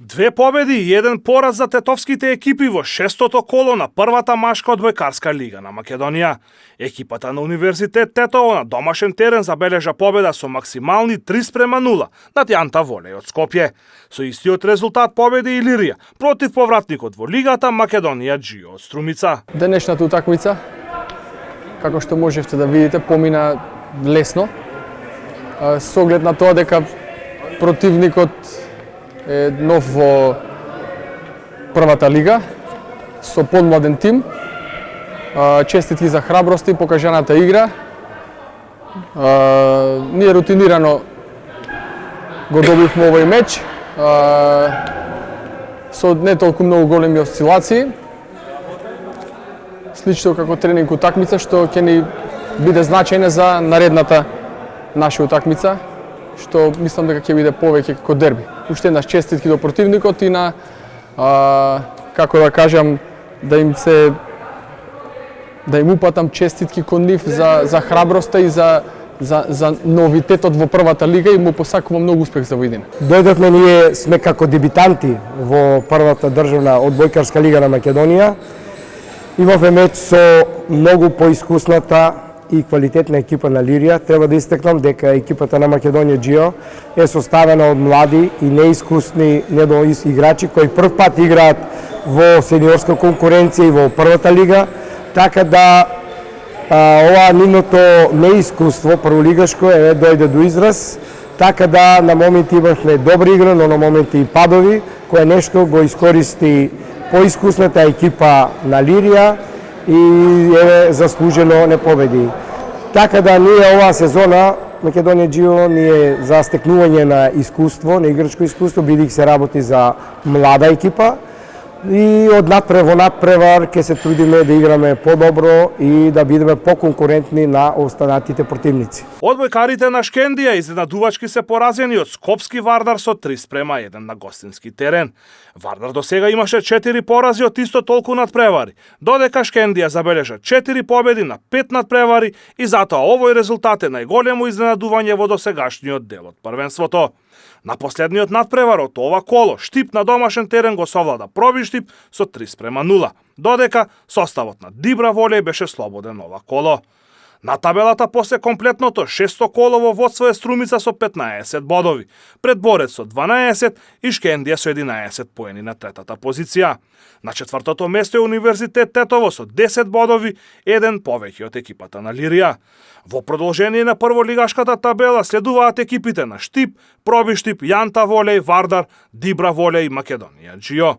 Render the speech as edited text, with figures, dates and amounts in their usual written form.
2 победи и 1 пораз за тетовските екипи во шестото коло на првата машка одбојкарска лига на Македонија. Екипата на Универзитет Тетово на домашен терен забележа победа со максимални 3:0 над Јанта Волеј од Скопје. Со истиот резултат победи и Илирија против повратникот во лигата Македонија Џио од Струмица. Денешната утакмица, како што можевте да видите, помина лесно. Со оглед на тоа дека противникот е нов во првата лига, со подмладен тим. Честитки за храброст и покажаната игра. Ние рутинирано го добивме овој меч, со не толку многу големи осцилации. Слично како тренинг утакмица, што ќе ни биде значајна за наредната наша утакмица, што мислам дека ќе биде повеќе како дерби. Уште еднаш честитки до противникот и на, како да кажам, да им упатам честитки кон нив за храброста и за новитетот во првата лига и му посакувам многу успех за овој ден. Дојдовме, ние сме како дебитанти во првата државна одбојкарска лига на Македонија. Имавме меч со многу поискусната и квалитетна екипа на Илирија. Треба да истакнам дека екипата на Македонија Џио е составена од млади и неискусни играчи кои прв пат играат во сениорска конкуренција и во првата лига, така да ова нивното неискуство прволигашко дојде до израз, така да на моменти имавме добра игра, но на моменти и падови, кое нешто го искористи поискусната екипа на Илирија и заслужено не победи. Така да ние оваа сезона Македонија Џио ние за стекнување на искуство, на играчко искуство, бидејќи се работи за млада екипа и од надпревар ќе се трудиме да играме подобро и да бидеме поконкурентни на останатите противници. Одбојкарите на Шкендија изненадувачки се поразени од скопски Вардар со 3:1 на гостински терен. Вардар до сега имаше 4 порази од исто толку надпревари, додека Шкендија забележа 4 победи на 5 надпревари и затоа овој резултат е најголемо изненадување во досегашниот дел од првенството. На последниот надпревар од ова коло, Штип на домашен терен го совлада Проби Штип со 3:0, додека составот на Дибра Волеј беше слободен ова коло. На табелата после комплетното шесто коло во водство е Струмица со 15 бодови, пред Борец со 12 и Шкендија со 11 поени на третата позиција. На четвртото место е Универзитет Тетово со 10 бодови, еден повеќе од екипата на Илирија. Во продолжение на прволигашката табела следуваат екипите на Штип, Проби Штип, Јанта Волеј, Вардар, Дибра Волеј и Македонија Џио.